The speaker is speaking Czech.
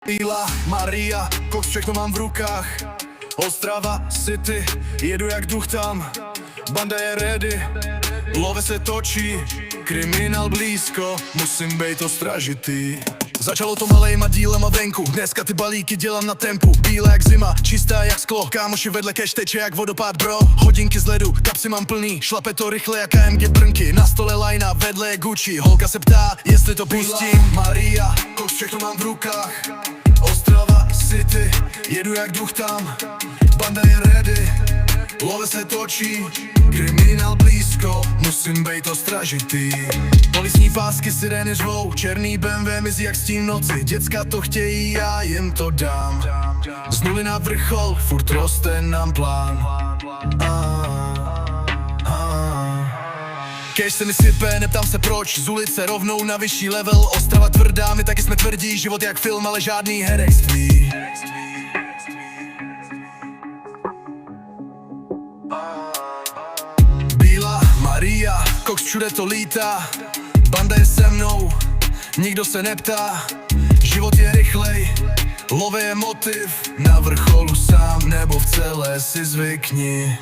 Bílá Maria, koks, všechno mám v rukách. Ostrava City, jedu jak duch tam. Banda je ready, love se točí. Kriminál blízko, musím bejt ostražitý. Začalo to malejma dílema venku, dneska ty balíky dělám na tempu. Bílé jak zima, čistá jak sklo, kámoši vedle cash teče jak vodopád bro. Hodinky z ledu, kapsy mám plný, šlape to rychle jak AMG brnky. Na stole lajna, vedle je Gucci, holka se ptá, jestli to pustím. Maria, koks, všechno mám v rukách. Ostrava City, jedu jak duch tam. Banda je ready, love se točí. Kriminál blízko, musím bejt ostražitý. Policní pásky, sirény řvou, černý BMW mizí jak stín noci. Děcka to chtějí, já jim to dám. Z nuly na vrchol, furt roste nám plán. Cash se mi sype, neptám se proč, z ulice rovnou na vyšší level. Ostrava tvrdá, my taky jsme tvrdí, život jak film, ale žádný herectví. Bílá Maria, koks všude to lítá. Banda je se mnou, nikdo se neptá. Život je rychlej, love je motiv. Na vrcholu sám nebo v celé si zvykni.